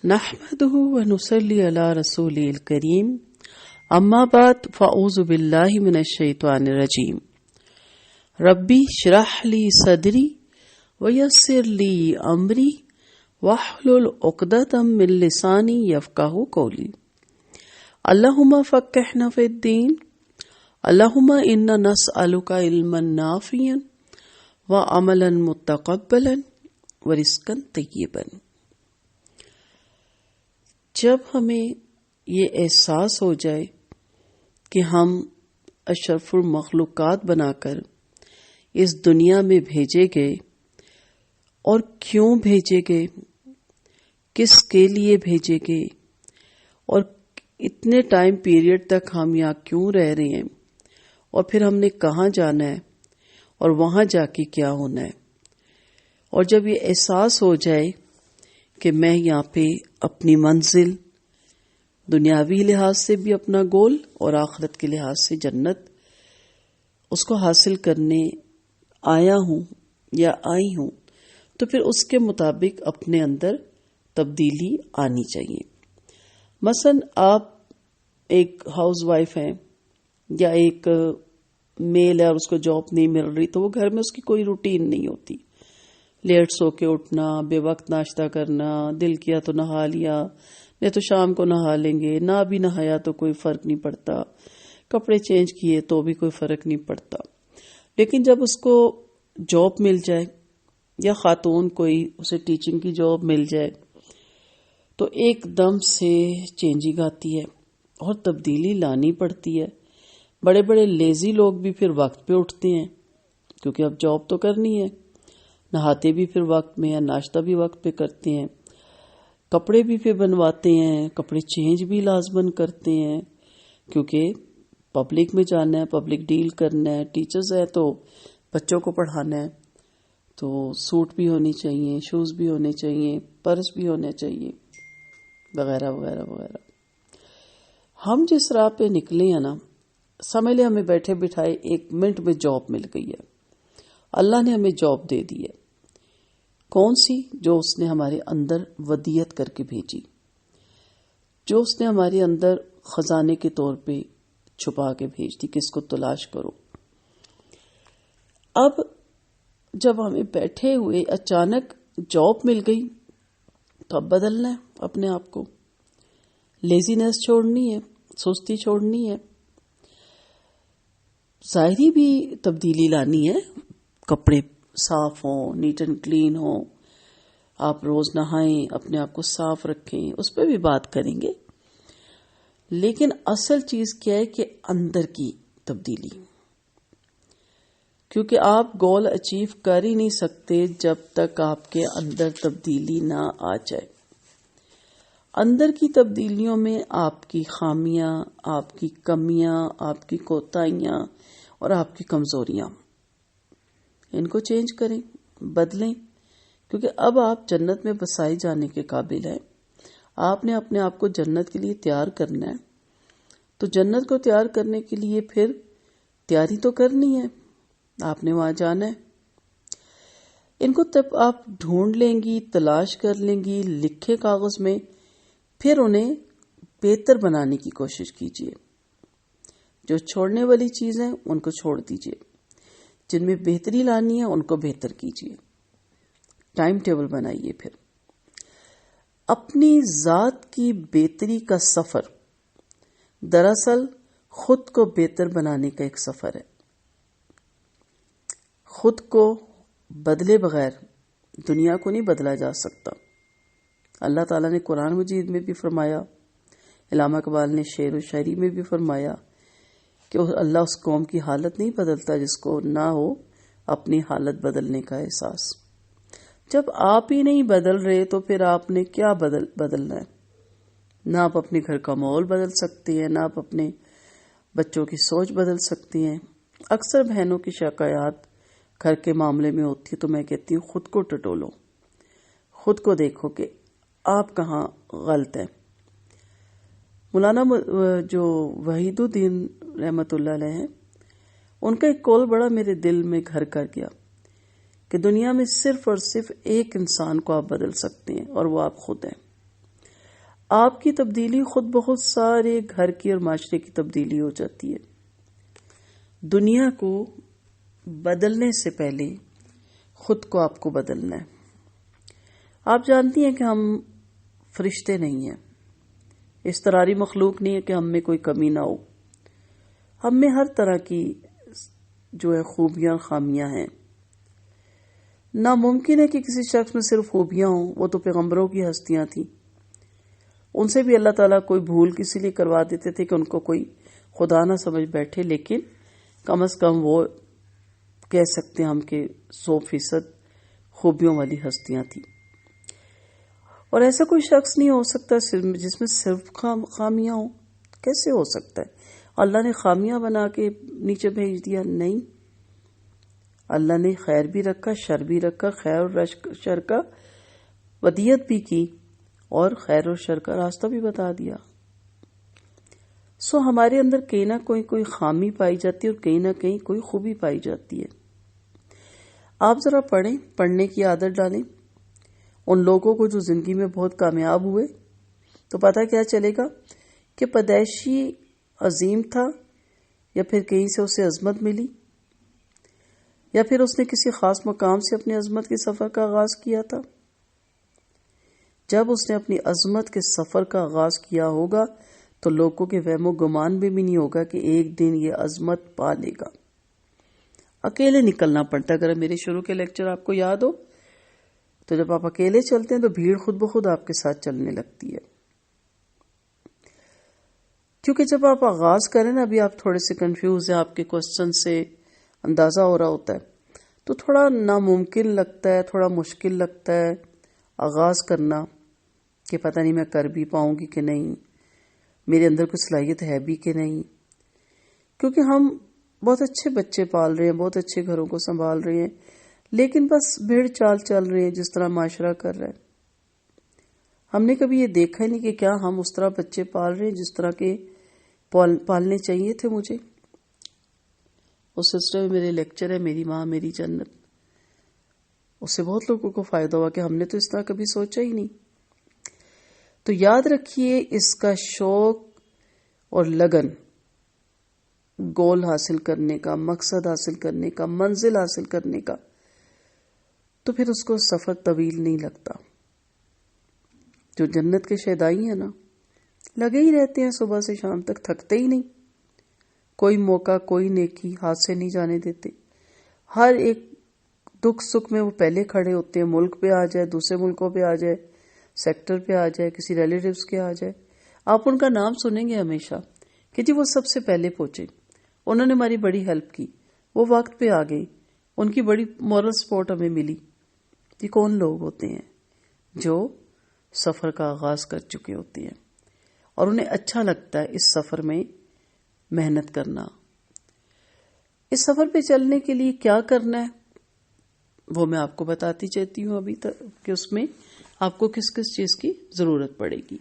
نحمده ونصلي على رسوله الكريم اما بعد فاعوذ بالله من الشيطان الرجيم ربي اشرح لي صدري ويسر لي امري واحلل عقدة من لساني يفقهوا قولي اللهم فقهنا في الدين اللهم انا نسألك علما نافعا وعملا متقبلا ورزقا طيبا۔ جب ہمیں یہ احساس ہو جائے کہ ہم اشرف المخلوقات بنا کر اس دنیا میں بھیجے گئے اور کیوں بھیجے گئے، کس کے لیے بھیجے گئے اور اتنے ٹائم پیریڈ تک ہم یہاں کیوں رہ رہے ہیں اور پھر ہم نے کہاں جانا ہے اور وہاں جا کے کیا ہونا ہے، اور جب یہ احساس ہو جائے کہ میں یہاں پہ اپنی منزل دنیاوی لحاظ سے بھی اپنا گول اور آخرت کے لحاظ سے جنت اس کو حاصل کرنے آیا ہوں یا آئی ہوں، تو پھر اس کے مطابق اپنے اندر تبدیلی آنی چاہیے۔ مثلا آپ ایک ہاؤس وائف ہیں یا ایک میل ہے اور اس کو جاب نہیں مل رہی، تو وہ گھر میں اس کی کوئی روٹین نہیں ہوتی، لیٹ سو کے اٹھنا، بے وقت ناشتہ کرنا، دل کیا تو نہا لیا، نہیں تو شام کو نہا لیں گے، نہ بھی نہایا تو کوئی فرق نہیں پڑتا، کپڑے چینج کیے تو بھی کوئی فرق نہیں پڑتا۔ لیکن جب اس کو جاب مل جائے یا خاتون کوئی اسے ٹیچنگ کی جاب مل جائے تو ایک دم سے چینجنگ آتی ہے اور تبدیلی لانی پڑتی ہے۔ بڑے بڑے لیزی لوگ بھی پھر وقت پہ اٹھتے ہیں کیونکہ اب جاب تو کرنی ہے، نہاتے بھی پھر وقت میں ہیں، ناشتہ بھی وقت پہ کرتے ہیں، کپڑے بھی پھر بنواتے ہیں، کپڑے چینج بھی لازمن کرتے ہیں کیونکہ پبلک میں جانا ہے، پبلک ڈیل کرنا ہے، ٹیچرز ہے تو بچوں کو پڑھانا ہے، تو سوٹ بھی ہونے چاہیے، شوز بھی ہونے چاہیے، پرس بھی ہونے چاہیے، وغیرہ وغیرہ وغیرہ۔ ہم جس راہ پہ نکلے ہیں نا، سمجھ لیں ہمیں بیٹھے بٹھائے 1 منٹ میں جاب مل گئی ہے، اللہ نے ہمیں جاب دے دی ہے، کون سی؟ جو اس نے ہمارے اندر ودیت کر کے بھیجی، جو اس نے ہمارے اندر خزانے کے طور پہ چھپا کے بھیج دی کہ اس کو تلاش کرو۔ اب جب ہمیں بیٹھے ہوئے اچانک جاب مل گئی تو اب بدلنا ہے اپنے آپ کو، لیزینس چھوڑنی ہے، سستی چھوڑنی ہے، ظاہری بھی تبدیلی لانی ہے، کپڑے صاف ہوں، نیٹ اینڈ کلین ہوں، آپ روز نہائیں، اپنے آپ کو صاف رکھیں، اس پہ بھی بات کریں گے۔ لیکن اصل چیز کیا ہے کہ اندر کی تبدیلی، کیونکہ آپ گول اچیو کر ہی نہیں سکتے جب تک آپ کے اندر تبدیلی نہ آ جائے۔ اندر کی تبدیلیوں میں آپ کی خامیاں، آپ کی کمیاں، آپ کی کوتاہیاں اور آپ کی کمزوریاں، ان کو چینج کریں، بدلیں، کیونکہ اب آپ جنت میں بسائے جانے کے قابل ہیں۔ آپ نے اپنے آپ کو جنت کے لیے تیار کرنا ہے، تو جنت کو تیار کرنے کے لیے پھر تیاری تو کرنی ہے، آپ نے وہاں جانا ہے۔ ان کو تب آپ ڈھونڈ لیں گی، تلاش کر لیں گی، لکھے کاغذ میں، پھر انہیں بہتر بنانے کی کوشش کیجیے۔ جو چھوڑنے والی چیزیں ان کو چھوڑ دیجیے، جن میں بہتری لانی ہے ان کو بہتر کیجیے، ٹائم ٹیبل بنائیے۔ پھر اپنی ذات کی بہتری کا سفر دراصل خود کو بہتر بنانے کا ایک سفر ہے۔ خود کو بدلے بغیر دنیا کو نہیں بدلا جا سکتا۔ اللہ تعالیٰ نے قرآن مجید میں بھی فرمایا، علامہ اقبال نے شعر و شاعری میں بھی فرمایا کہ اللہ اس قوم کی حالت نہیں بدلتا جس کو نہ ہو اپنی حالت بدلنے کا احساس۔ جب آپ ہی نہیں بدل رہے تو پھر آپ نے کیا بدلنا ہے؟ نہ آپ اپنے گھر کا ماحول بدل سکتے ہیں، نہ آپ اپنے بچوں کی سوچ بدل سکتے ہیں۔ اکثر بہنوں کی شکایات گھر کے معاملے میں ہوتی ہے، تو میں کہتی ہوں خود کو ٹٹولو، خود کو دیکھو کہ آپ کہاں غلط ہیں۔ مولانا جو وحید الدین رحمت اللہ علیہ ہیں، ان کا ایک قول بڑا میرے دل میں گھر کر گیا کہ دنیا میں صرف اور صرف ایک انسان کو آپ بدل سکتے ہیں اور وہ آپ خود ہیں۔ آپ کی تبدیلی خود بہت سارے گھر کی اور معاشرے کی تبدیلی ہو جاتی ہے. دنیا کو بدلنے سے پہلے خود کو آپ کو بدلنا ہے. آپ جانتی ہیں کہ ہم فرشتے نہیں ہیں، اضطراری مخلوق نہیں ہے کہ ہم میں کوئی کمی نہ ہو. ہم میں ہر طرح کی جو ہے خوبیاں خامیاں ہیں. ناممکن ہے کہ کسی شخص میں صرف خوبیاں ہوں. وہ تو پیغمبروں کی ہستیاں تھیں، ان سے بھی اللہ تعالیٰ کوئی بھول کسی لیے کروا دیتے تھے کہ ان کو کوئی خدا نہ سمجھ بیٹھے، لیکن کم از کم وہ کہہ سکتے ہیں ہم کہ 100% خوبیوں والی ہستیاں تھیں. اور ایسا کوئی شخص نہیں ہو سکتا جس میں صرف خامیاں ہوں. کیسے ہو سکتا ہے؟ اللہ نے خامیاں بنا کے نیچے بھیج دیا؟ نہیں، اللہ نے خیر بھی رکھا، شر بھی رکھا، خیر اور شر کا ودیت بھی کی اور خیر اور شر کا راستہ بھی بتا دیا. ہمارے اندر کہیں نہ کوئی خامی پائی جاتی ہے اور کہیں نہ کہیں کوئی خوبی پائی جاتی ہے. آپ ذرا پڑھیں، پڑھنے کی عادت ڈالیں. ان لوگوں کو جو زندگی میں بہت کامیاب ہوئے تو پتہ کیا چلے گا کہ پیدائشی عظیم تھا، یا پھر کہیں سے اسے عظمت ملی، یا پھر اس نے کسی خاص مقام سے اپنی عظمت کے سفر کا آغاز کیا تھا. جب اس نے اپنی عظمت کے سفر کا آغاز کیا ہوگا تو لوگوں کے وہم و گمان بھی نہیں ہوگا کہ ایک دن یہ عظمت پا لے گا. اکیلے نکلنا پڑتا ہے. اگر میرے شروع کے لیکچر آپ کو یاد ہو تو جب آپ اکیلے چلتے ہیں تو بھیڑ خود بخود آپ کے ساتھ چلنے لگتی ہے. کیونکہ جب آپ آغاز کریں نا، ابھی آپ تھوڑے سے کنفیوز ہیں، آپ کے کوسچن سے اندازہ ہو رہا ہوتا ہے، تو تھوڑا ناممکن لگتا ہے، تھوڑا مشکل لگتا ہے آغاز کرنا کہ پتہ نہیں میں کر بھی پاؤں گی کہ نہیں، میرے اندر کوئی صلاحیت ہے بھی کہ نہیں. کیونکہ ہم بہت اچھے بچے پال رہے ہیں، بہت اچھے گھروں کو سنبھال رہے ہیں، لیکن بس بھیڑ چال چل رہے ہیں جس طرح معاشرہ کر رہا ہے. ہم نے کبھی یہ دیکھا نہیں کہ کیا ہم اس طرح بچے پال رہے ہیں جس طرح کے پالنے چاہیے تھے مجھے. اس سلسلے میں میرے لیکچر ہے میری ماں میری جنت، اس سے بہت لوگوں کو فائدہ ہوا کہ ہم نے تو اس طرح کبھی سوچا ہی نہیں. تو یاد رکھیے، اس کا شوق اور لگن گول حاصل کرنے کا، مقصد حاصل کرنے کا، منزل حاصل کرنے کا، تو پھر اس کو سفر طویل نہیں لگتا. جو جنت کے شہدائی ہیں نا، لگے ہی رہتے ہیں صبح سے شام تک، تھکتے ہی نہیں. کوئی موقع کوئی نیکی ہاتھ سے نہیں جانے دیتے. ہر ایک دکھ سکھ میں وہ پہلے کھڑے ہوتے ہیں. ملک پہ آ جائے، دوسرے ملکوں پہ آ جائے، سیکٹر پہ آ جائے، کسی ریلیٹیوز کے آ جائے، آپ ان کا نام سنیں گے ہمیشہ کہ جی وہ سب سے پہلے پہنچے، انہوں نے ہماری بڑی ہیلپ کی، وہ وقت پہ آ گئی، ان کی بڑی مورل سپورٹ ہمیں ملی. یہ کون لوگ ہوتے ہیں؟ جو سفر کا آغاز کر چکے ہوتے ہیں اور انہیں اچھا لگتا ہے اس سفر میں محنت کرنا. اس سفر پہ چلنے کے لیے کیا کرنا ہے وہ میں آپ کو بتاتی چلتی ہوں ابھی تک کہ اس میں آپ کو کس کس چیز کی ضرورت پڑے گی.